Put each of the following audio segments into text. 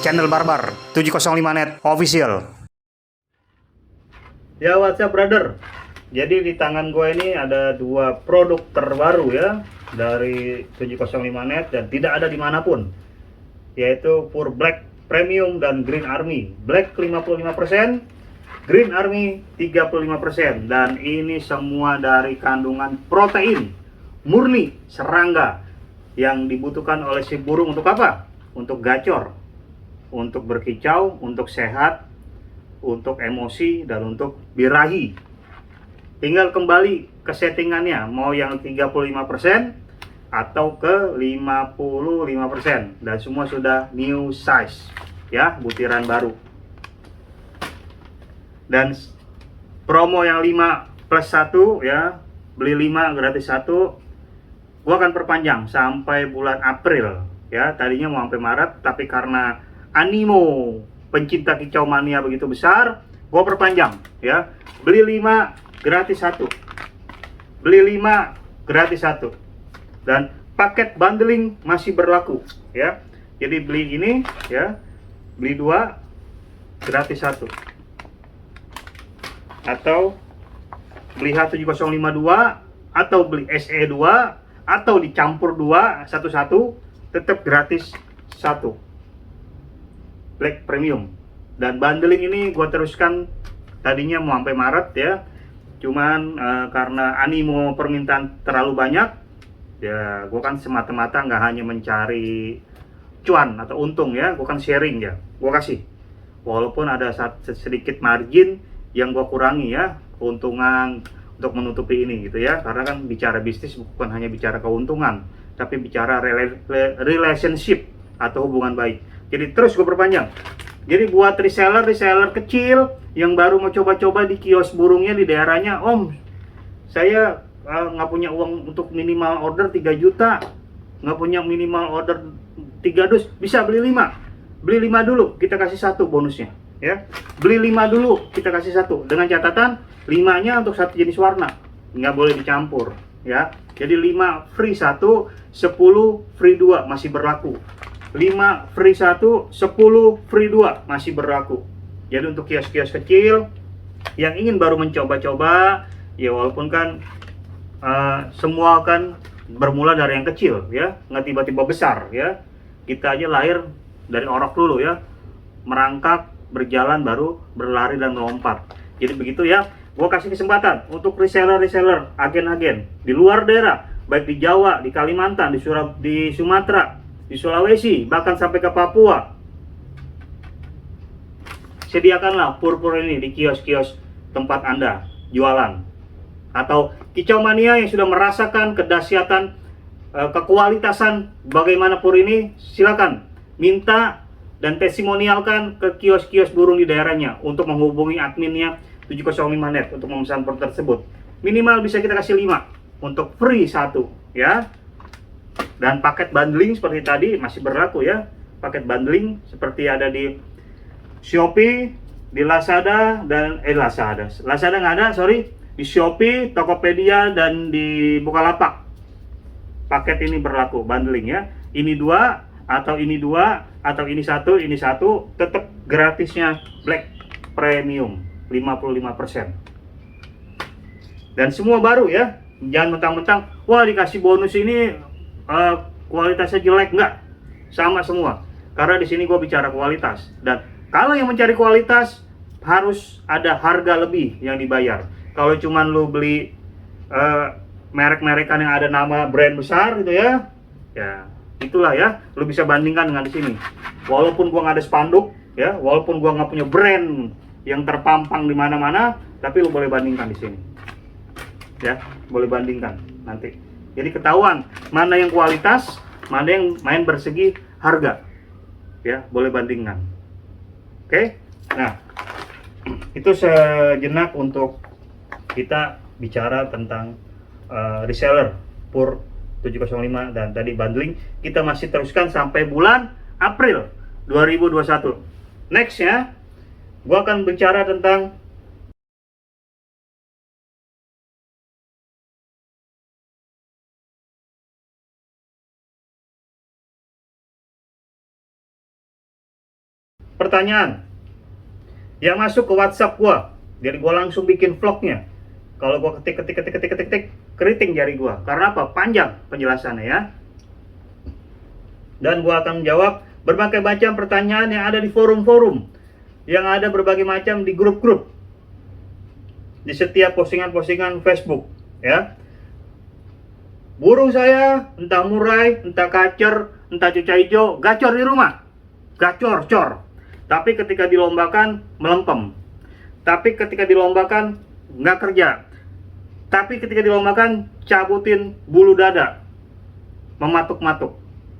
channel Barbar 705 Net Official. Ya, what's up brother? Jadi di tangan gue ini ada dua produk terbaru ya dari 705 Net dan tidak ada dimanapun, yaitu Pure Black Premium dan Green Army. Black 55%, Green Army 35%, dan ini semua dari kandungan protein murni serangga yang dibutuhkan oleh si burung. Untuk apa? Untuk gacor, untuk berkicau, untuk sehat, untuk emosi, dan untuk birahi. Tinggal kembali ke settingannya, mau yang 35% atau ke 55%, dan semua sudah new size ya, butiran baru. Dan promo yang 5 plus 1 ya, beli 5 gratis 1, gua akan perpanjang sampai bulan April ya. Tadinya mau sampai Maret, tapi karena animo pencinta kicau mania begitu besar, gua perpanjang ya. Beli 5 gratis 1, beli 5 gratis 1, dan paket bundling masih berlaku ya. Jadi beli ini ya, beli 2 gratis 1, atau beli H7052, atau beli SE2, atau dicampur 2 satu-satu, tetap gratis 1 Black Premium. Dan bundling ini gue teruskan, tadinya mau sampai Maret ya, cuman karena animo permintaan terlalu banyak ya, gue kan semata-mata nggak hanya mencari cuan atau untung ya, gue kan sharing ya, gue kasih walaupun ada sedikit margin yang gue kurangi ya, keuntungan untuk menutupi ini gitu ya. Karena kan bicara bisnis bukan hanya bicara keuntungan, tapi bicara relationship atau hubungan baik. Jadi terus gue perpanjang. Jadi buat reseller kecil yang baru mau coba-coba di kios burungnya di daerahnya, Om, saya nggak punya uang untuk minimal order 3 juta, nggak punya minimal order 3 dus, bisa beli 5. Beli 5 dulu, kita kasih 1 bonusnya ya. Beli 5 dulu, kita kasih 1, dengan catatan 5-nya untuk satu jenis warna, nggak boleh dicampur ya. Jadi 5 free 1, 10 free 2 masih berlaku. 5 free 1, 10 free 2 masih berlaku. Jadi untuk kios-kios kecil yang ingin baru mencoba-coba ya, walaupun kan semua kan bermula dari yang kecil ya, nggak tiba-tiba besar ya. Kita aja lahir dari orok dulu ya, merangkak, berjalan, baru berlari dan melompat. Jadi begitu ya. Gue kasih kesempatan untuk reseller, agen-agen di luar daerah, baik di Jawa, di Kalimantan, di Sumatera, di Sulawesi, bahkan sampai ke Papua. Sediakanlah pur-pur ini di kios-kios tempat Anda jualan. Atau kicau mania yang sudah merasakan kedahsyatan, kekualitasan bagaimana pur ini, silakan minta dan testimonialkan ke kios-kios burung di daerahnya untuk menghubungi adminnya 705 Net untuk memesan pur tersebut. Minimal bisa kita kasih 5 untuk free 1 ya. Dan paket bundling seperti tadi masih berlaku ya. Paket bundling seperti ada di Shopee, di Lazada, dan Lazada nggak ada, sorry. Di Shopee, Tokopedia, dan di Bukalapak. Paket ini berlaku bundling ya. Ini 2, atau ini 2, atau ini 1, tetap gratisnya Black Premium 55%. Dan semua baru ya. Jangan mentang-mentang wah dikasih bonus ini kualitasnya jelek, enggak. Sama semua. Karena di sini gue bicara kualitas, dan kalau yang mencari kualitas harus ada harga lebih yang dibayar. Kalau cuman lu beli merek-merekan yang ada nama brand besar gitu ya, ya itulah ya, lu bisa bandingkan dengan di sini. Walaupun gua nggak ada spanduk ya, walaupun gua nggak punya brand yang terpampang di mana-mana, tapi lu boleh bandingkan di sini ya, boleh bandingkan nanti. Jadi ketahuan mana yang kualitas, mana yang main bersegi harga ya, boleh bandingkan. Oke, nah itu sejenak untuk kita bicara tentang reseller Pur 705 dan tadi bundling. Kita masih teruskan sampai bulan April 2021. Next ya, gua akan bicara tentang pertanyaan yang masuk ke WhatsApp gua, jadi gua langsung bikin vlognya. Kalau gua ketik, keriting jari gua. Karena apa? Panjang penjelasannya ya. Dan gua akan menjawab berbagai macam pertanyaan yang ada di forum-forum, yang ada berbagai macam di grup-grup, di setiap postingan-postingan Facebook ya. Burung saya entah murai, entah kacer, entah cuca hijau, gacor di rumah, gacor, cor. Tapi ketika dilombakan melempem. Tapi ketika dilombakan nggak kerja. Tapi ketika dilombakan cabutin bulu dada, mematuk-matuk.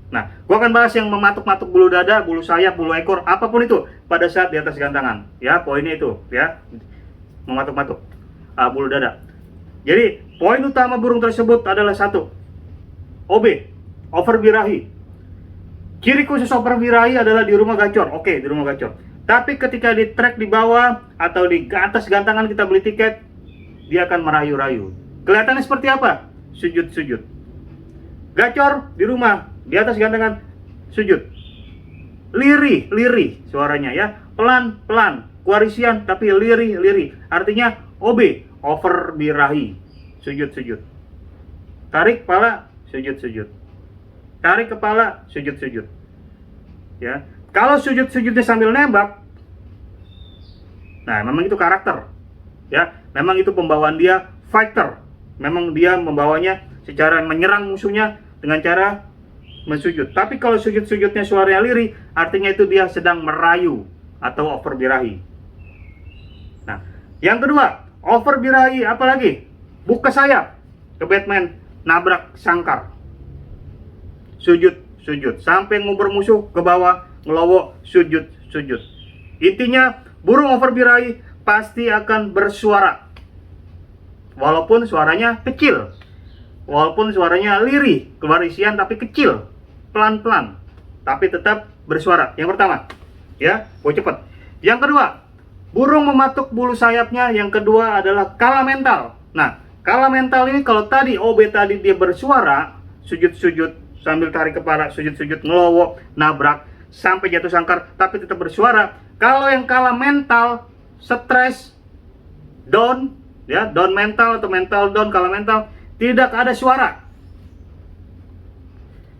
Nah, gua akan bahas yang mematuk-matuk bulu dada, bulu sayap, bulu ekor, apapun itu pada saat di atas gantangan. Ya, poinnya itu ya, mematuk-matuk bulu dada. Jadi poin utama burung tersebut adalah satu, OB, over birahi. Ciri khusus over birahi adalah di rumah gacor. Oke, di rumah gacor. Tapi ketika di track di bawah atau di atas gantangan kita beli tiket, dia akan merayu-rayu. Kelihatannya seperti apa? Sujud-sujud. Gacor di rumah, di atas gantangan, sujud. Lirih suaranya ya. Pelan-pelan. Kuarisian tapi lirih. Artinya OB, over birahi. Sujud-sujud. Tarik kepala, sujud-sujud. Tarik kepala, sujud-sujud. Ya. Kalau sujud-sujudnya sambil nembak, nah memang itu karakter. Ya, memang itu pembawaan dia fighter. Memang dia membawanya secara menyerang musuhnya dengan cara mensujud. Tapi kalau sujud-sujudnya suaranya lirih, artinya itu dia sedang merayu atau over birahi. Nah, yang kedua, over birahi apalagi? Buka sayap ke Batman, nabrak sangkar. Sujud sampai ngubur musuh ke bawah, ngelowo, sujud. Intinya burung over birahi pasti akan bersuara, walaupun suaranya kecil, walaupun suaranya lirih, keluar isian tapi kecil, pelan-pelan, tapi tetap bersuara. Yang pertama ya, gue cepet. Yang kedua, burung mematuk bulu sayapnya. Yang kedua adalah kala mental. Nah, kala mental ini kalau tadi OB tadi dia bersuara, sujud sambil tarik kepala, sujud ngelowo, nabrak sampai jatuh sangkar tapi tetap bersuara. Kalau yang kala mental, stres, down ya, down mental atau mental down, kala mental tidak ada suara.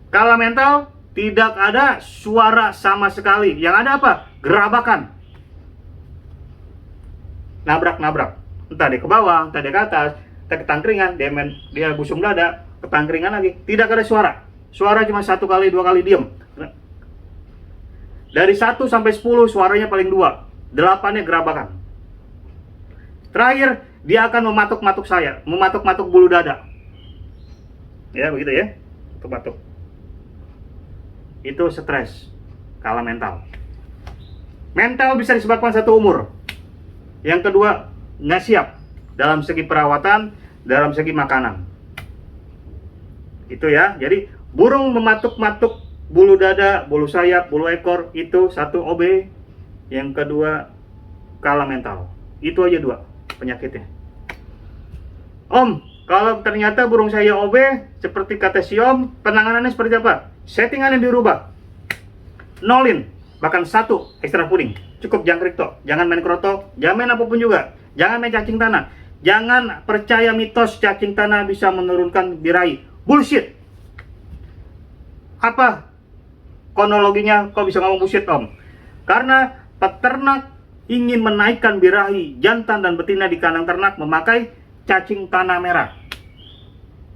Kala mental tidak ada suara sama sekali. Yang ada apa? Gerabakan. Nabrak. Entah dia ke bawah, entah dia ke atas, entah ke tangkringan, dia busung dada, ke tangkringan lagi. Tidak ada suara. Suara cuma 1 kali, 2 kali diam. Dari 1 sampai 10 suaranya paling 2. 8-nya gerabakan. Terakhir, dia akan mematuk-matuk saya, mematuk-matuk bulu dada. Ya, begitu ya. Matuk-matuk. Itu stres, kala mental. Mental bisa disebabkan satu umur. Yang kedua, nggak siap dalam segi perawatan, dalam segi makanan. Itu ya. Jadi burung mematuk-matuk bulu dada, bulu sayap, bulu ekor itu satu OB. Yang kedua kala mental. Itu aja 2 penyakitnya. Om, kalau ternyata burung saya OB seperti kata si Om, penanganannya seperti apa? Settingannya dirubah. Nolin, bahkan 1 ekstra puding. Cukup jangkrik toh. Jangan main kroto, jangan main apapun juga. Jangan main cacing tanah. Jangan percaya mitos cacing tanah bisa menurunkan birahi. Bullshit. Apa kronologinya kok bisa ngomong bullshit, Om? Karena peternak ingin menaikkan birahi jantan dan betina di kandang ternak memakai cacing tanah merah.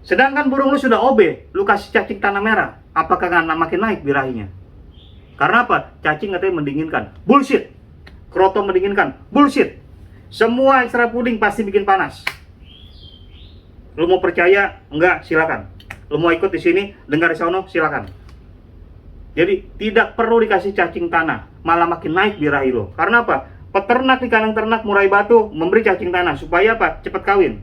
Sedangkan burung lu sudah OB, lu kasih cacing tanah merah, apakah nggak makin naik birahinya? Karena apa? Cacing katanya mendinginkan. Bullshit. Kroto mendinginkan. Bullshit. Semua ekstra puding pasti bikin panas. Lu mau percaya? Enggak, silakan. Lu mau ikut di sini, dengar di sono, silakan. Jadi tidak perlu dikasih cacing tanah, malah makin naik birahi lo. Karena apa? Peternak di kandang ternak murai batu memberi cacing tanah supaya apa? Cepat kawin.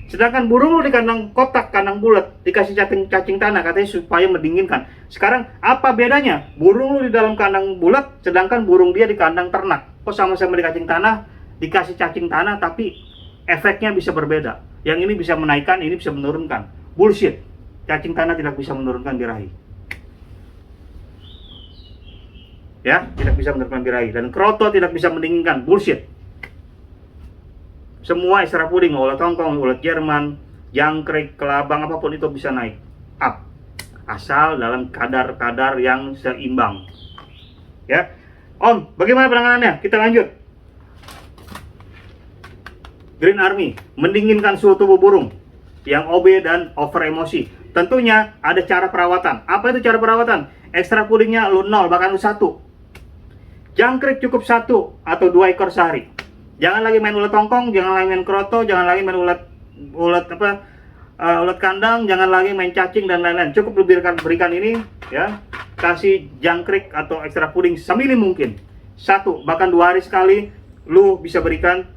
Sedangkan burung lu di kandang kotak, kandang bulat dikasih cacing tanah katanya supaya mendinginkan. Sekarang apa bedanya? Burung lu di dalam kandang bulat, sedangkan burung dia di kandang ternak. Kok sama-sama dikasih tanah, dikasih cacing tanah, tapi efeknya bisa berbeda. Yang ini bisa menaikkan, ini bisa menurunkan. Bullshit. Cacing tanah tidak bisa menurunkan birahi. Ya, tidak bisa menerapkan birahi. Dan kroto tidak bisa mendinginkan. Bullshit. Semua extra puding, ulat Hongkong, ulat Jerman, jangkrik, kelabang, apapun itu bisa naik up, asal dalam kadar-kadar yang seimbang. Ya, Om, bagaimana penanganannya? Kita lanjut. Green Army mendinginkan suhu tubuh burung yang OB dan over emosi. Tentunya ada cara perawatan. Apa itu cara perawatan? Extra pudingnya lu 0, bahkan lu 1. Jangkrik cukup 1 atau 2 ekor sehari. Jangan lagi main ulat Hongkong, jangan lagi main kroto, jangan lagi main ulat kandang, jangan lagi main cacing dan lain-lain. Cukup lu berikan ini, ya. Kasih jangkrik atau extra puding seminim mungkin. 1 bahkan 2 hari sekali lu bisa berikan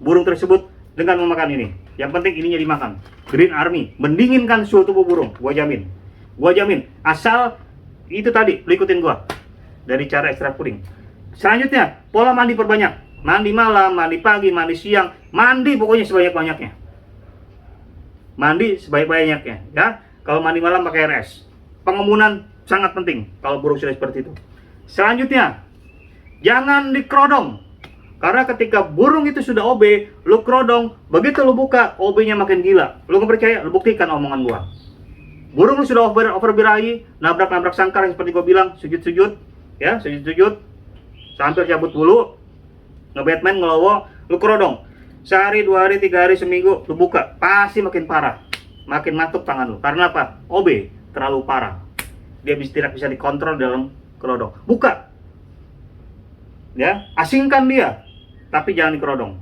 burung tersebut dengan memakan ini. Yang penting ininya dimakan. Green Army mendinginkan suhu tubuh burung, gua jamin. Gua jamin. Asal itu tadi, lu ikutin gua dari cara extra puding. Selanjutnya, pola mandi perbanyak. Mandi malam, mandi pagi, mandi siang, mandi pokoknya sebanyak-banyaknya. Mandi sebanyak-banyaknya, ya. Kalau mandi malam pakai RS. Pengemunan sangat penting kalau burung sudah seperti itu. Selanjutnya, jangan dikerodong. Karena ketika burung itu sudah OB, lu kerodong, begitu lu buka, OB-nya makin gila. Lu nggak percaya? Lu buktikan omongan gua. Burung lu sudah over birahi, nabrak-nabrak sangkar seperti gua bilang, sujud-sujud, ya, sujud-sujud, sampai cabut bulu, nge-Batman, ngelowo, lu kerodong. Sehari, 2 hari, 3 hari, seminggu, lu buka, pasti makin parah. Makin matuk tangan lu. Karena apa? OB, terlalu parah. Dia tidak bisa dikontrol dalam kerodong. Buka. Ya, asingkan dia. Tapi jangan dikerodong.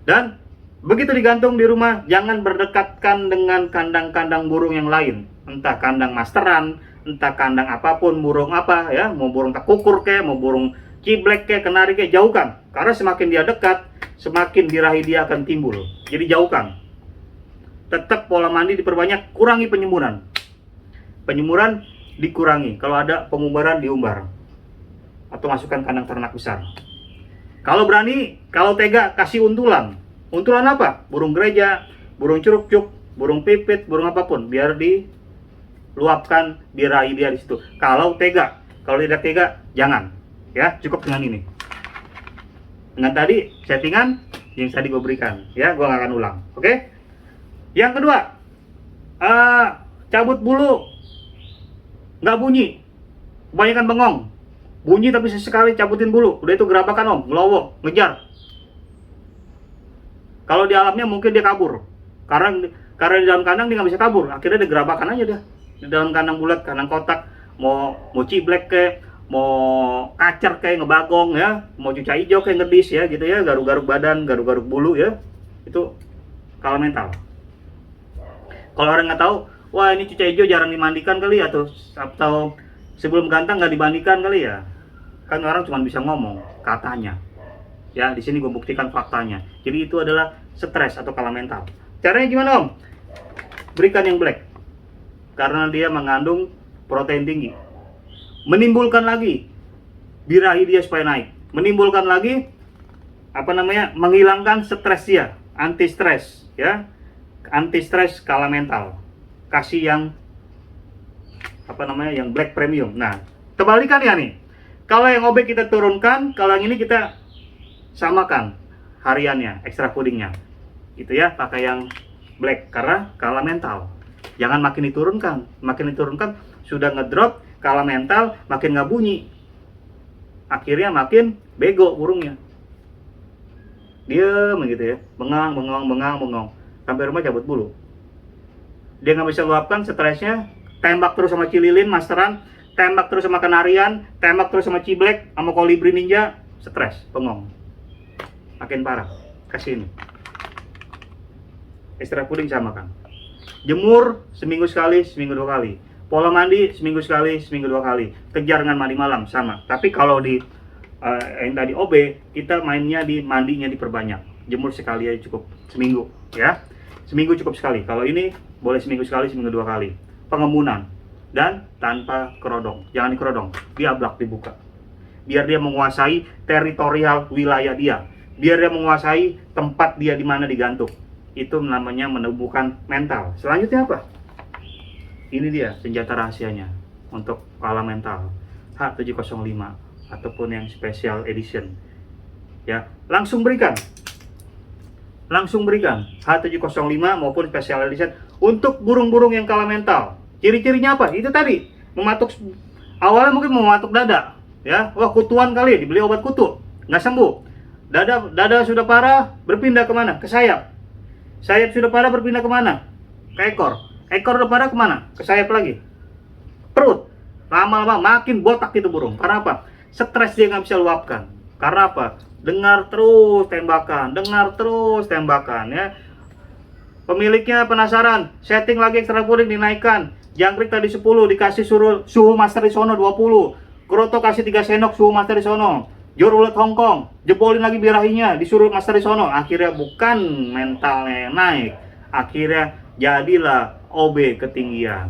Dan begitu digantung di rumah, jangan berdekatkan dengan kandang-kandang burung yang lain. Entah kandang masteran, entah kandang apapun, burung apa, ya, mau burung takukur kayak, mau burung ciblek kayak, kenari kayak, jauhkan. Karena semakin dia dekat, semakin birahi dia akan timbul. Jadi jauhkan. Tetap pola mandi diperbanyak, kurangi penyemuran. Penyemuran dikurangi. Kalau ada pengumbaran, diumbar. Atau masukkan kandang ternak besar. Kalau berani, kalau tega, kasih untulan. Untulan apa? Burung gereja, burung curug-cuk, burung pipit, burung apapun. Biar diluapkan birahi dia di situ. Kalau tega, kalau tidak tega, jangan. Ya, cukup dengan ini. Dengan tadi settingan yang tadi gue berikan. Ya, gue nggak akan ulang. Oke? Yang kedua, cabut bulu, nggak bunyi, kebanyakan bengong. Bunyi tapi sesekali cabutin bulu, udah itu gerabakan om, ngelowo, ngejar. Kalau di alamnya mungkin dia kabur, karena di dalam kandang dia nggak bisa kabur, akhirnya dia gerabakan aja dia. Di dalam kandang bulat, kandang kotak, mau ciblek kayak, mau kacer kayak, ngebagong ya, mau cuca hijau kayak, ngedis ya gitu ya, garuk-garuk badan, garuk-garuk bulu ya, itu kalah mental. Kalau orang nggak tahu, wah ini cuca hijau jarang dimandikan kali, atau sebelum gantang nggak dimandikan kali ya. Kan orang cuma bisa ngomong katanya. Ya, di sini gue buktikan faktanya. Jadi itu adalah stres atau kalah mental. Caranya gimana om? Berikan yang black. Karena dia mengandung protein tinggi. Menimbulkan lagi birahi dia supaya naik. Menimbulkan lagi menghilangkan stres dia, anti stres ya. Anti stres kalah mental. Kasih yang yang black premium. Nah, terbalikan ya nih. Kalau yang OB kita turunkan, kalau yang ini kita samakan hariannya, extra pudingnya. Gitu ya, pakai yang black karena kalah mental. Jangan makin diturunkan sudah ngedrop, kalah mental, makin nggak bunyi. Akhirnya makin bego burungnya. Diem gitu ya, bengong. Sampai rumah cabut bulu. Dia nggak bisa luapkan stresnya, tembak terus sama cililin, masteran, tembak terus sama kanarian, tembak terus sama ciblek, sama kolibri ninja, stres, bengong. Makin parah. Kasih ini. Extra puding samakan. Jemur seminggu sekali, seminggu 2 kali. Pola mandi seminggu sekali, seminggu 2 kali. Kejar dengan mandi malam sama. Tapi kalau di yang tadi OB, kita mainnya di mandinya diperbanyak. Jemur sekali aja cukup, seminggu ya. Seminggu cukup sekali. Kalau ini boleh seminggu sekali, seminggu 2 kali. Pengemunan dan tanpa kerodong. Jangan dikerodong, diablak, dibuka. Biar dia menguasai teritorial wilayah dia. Biar dia menguasai tempat dia di mana digantung. Itu namanya menumbuhkan mental. Selanjutnya apa? Ini dia senjata rahasianya untuk kalah mental. H705 ataupun yang special edition. Ya, langsung berikan H705 maupun special edition untuk burung-burung yang kalah mental. Ciri-cirinya apa? Itu tadi, mematuk, awalnya mungkin mematuk dada, ya, wah kutuan kali, dibeli obat kutu, nggak sembuh. Dada sudah parah, berpindah kemana? Ke sayap. Sayap sudah parah, berpindah kemana? Ke ekor. Ekor udah parah kemana? Ke sayap lagi. Perut. Lama-lama makin botak itu burung. Karena apa? Stres dia nggak bisa luapkan. Karena apa? Dengar terus tembakan, ya. Pemiliknya penasaran, setting lagi ekstra puding dinaikkan. Jangkrik tadi 10 dikasih suhu master di sono 20. Kroto kasih 3 sendok suhu master di sono. Jor ulet Hongkong, jebolin lagi birahinya, disuruh master di sono. Akhirnya bukan mentalnya yang naik, akhirnya jadilah OB ketinggian.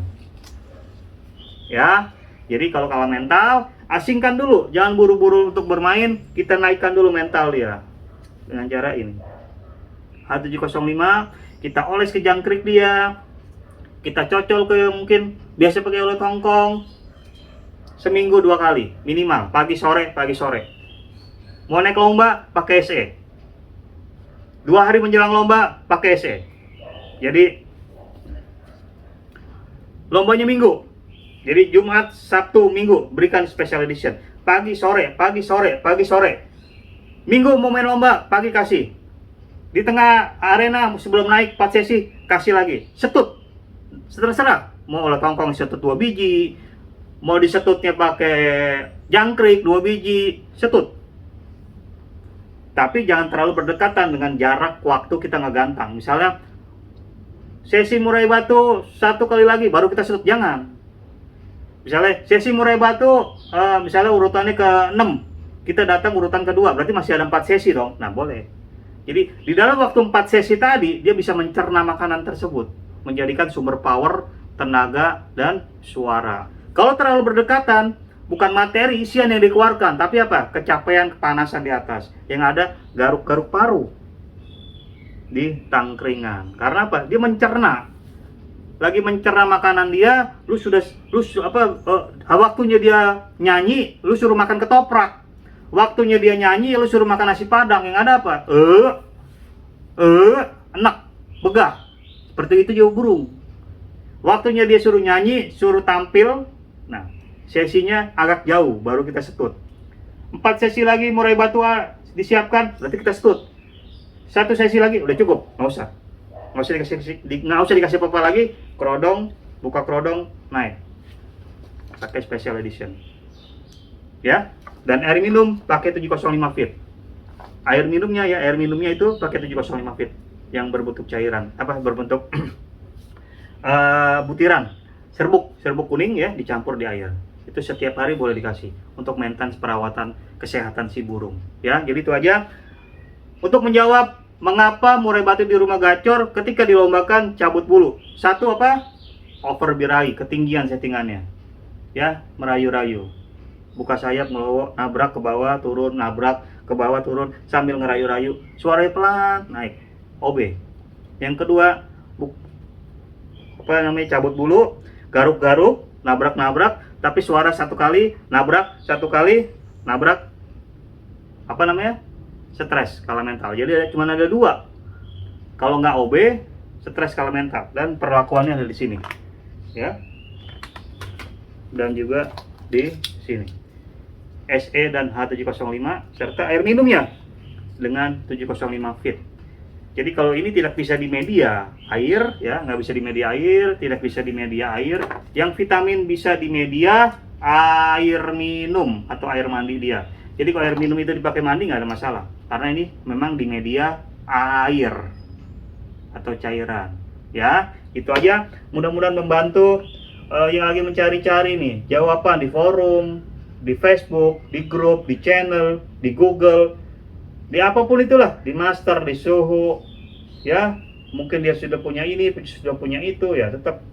Ya, jadi kalau kalah mental, asingkan dulu, jangan buru-buru untuk bermain, kita naikkan dulu mental dia dengan cara ini. H705 kita oles ke jangkrik dia, kita cocol ke mungkin biasa pakai ulet Hongkong, seminggu 2 kali minimal, pagi sore. Mau naik lomba pakai SE, 2 hari menjelang lomba pakai SE. Jadi lombanya minggu, jadi Jumat, Sabtu, Minggu berikan special edition. Pagi sore. Minggu mau main lomba, pagi kasih. Di tengah arena sebelum naik 4 sesi kasih lagi. Setut. Terserah. Mau ulet Hongkong setut 2 biji, mau disetutnya pakai jangkrik 2 biji, setut. Tapi jangan terlalu berdekatan dengan jarak waktu kita ngegantang. Misalnya sesi murai batu 1 kali lagi baru kita setut, jangan. Misalnya sesi murai batu misalnya urutannya ke 6, kita datang urutan kedua, berarti masih ada 4 sesi dong. Nah, boleh. Jadi di dalam waktu 4 sesi tadi dia bisa mencerna makanan tersebut, menjadikan sumber power, tenaga, dan suara. Kalau terlalu berdekatan, bukan materi isian yang dikeluarkan, tapi apa? Kecapean, kepanasan di atas. Yang ada garuk-garuk paru di tangkringan. Karena apa? Dia mencerna. Lagi mencerna makanan dia, waktunya dia nyanyi, lu suruh makan ketoprak. Waktunya dia nyanyi, lu suruh makan nasi padang. Yang ada apa? Enak, begah. Seperti itu juga burung. Waktunya dia suruh nyanyi, suruh tampil. Nah, sesinya agak jauh, baru kita setut. 4 sesi lagi murai batu disiapkan, berarti kita setut. 1 sesi lagi, udah cukup, nggak usah dikasih apa-apa lagi. Kerodong, buka kerodong, naik. Pakai special edition. Ya, dan air minum pakai 705 feet. Air minumnya itu pakai 705 feet yang berbentuk cairan, berbentuk butiran. Serbuk kuning ya, dicampur di air. Itu setiap hari boleh dikasih untuk maintenance perawatan kesehatan si burung. Ya, jadi itu aja. Untuk menjawab mengapa murai batu di rumah gacor ketika dilombakan cabut bulu. 1 over birahi, ketinggian settingannya. Ya, merayu-rayu. Buka sayap, ngelowo, nabrak ke bawah, turun, nabrak ke bawah, turun sambil ngerayu-rayu. Suaranya pelan, naik. OB. Yang kedua, cabut bulu, garuk-garuk, nabrak-nabrak, tapi suara 1 kali, nabrak, 1 kali, nabrak, stres, skala mental. Jadi cuma ada 2. Kalau nggak OB, stres, skala mental, dan perlakuannya ada di sini, ya, dan juga di sini. SE dan H705 serta air minumnya dengan 705 feet. Jadi kalau ini tidak bisa di media air, ya, nggak bisa di media air, tidak bisa di media air. Yang vitamin bisa di media air minum atau air mandi dia. Jadi kalau air minum itu dipakai mandi nggak ada masalah, karena ini memang di media air atau cairan. Ya, itu aja. Mudah-mudahan membantu yang lagi mencari-cari nih jawaban di forum, di Facebook, di grup, di channel, di Google, di apapun itulah, di master, di suhu, ya. Mungkin dia sudah punya ini, sudah punya itu, ya tetap.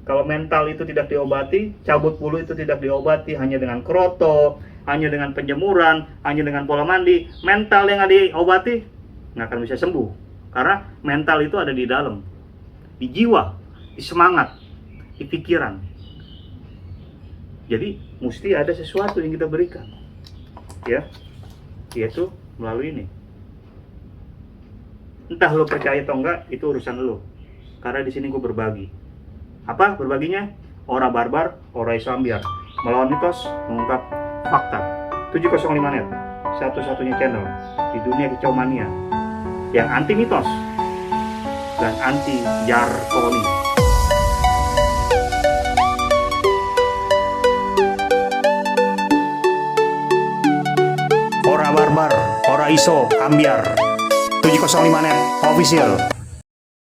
Kalau mental itu tidak diobati, cabut bulu itu tidak diobati hanya dengan kroto, hanya dengan penjemuran, hanya dengan pola mandi. Mental yang diobati nggak akan bisa sembuh, karena mental itu ada di dalam, di jiwa, di semangat, di pikiran. Jadi mesti ada sesuatu yang kita berikan, ya, yaitu melalui ini. Entah lo percaya atau enggak, itu urusan lo. Karena di sini gue berbagi. Apa berbaginya? Ora barbar, ora isambiar. Melawan mitos, mengungkap fakta. 705 Net, satu-satunya channel di dunia kicau mania yang anti mitos dan anti jargoni. Ora barbar, ora iso, ambiar. 705 Net Official.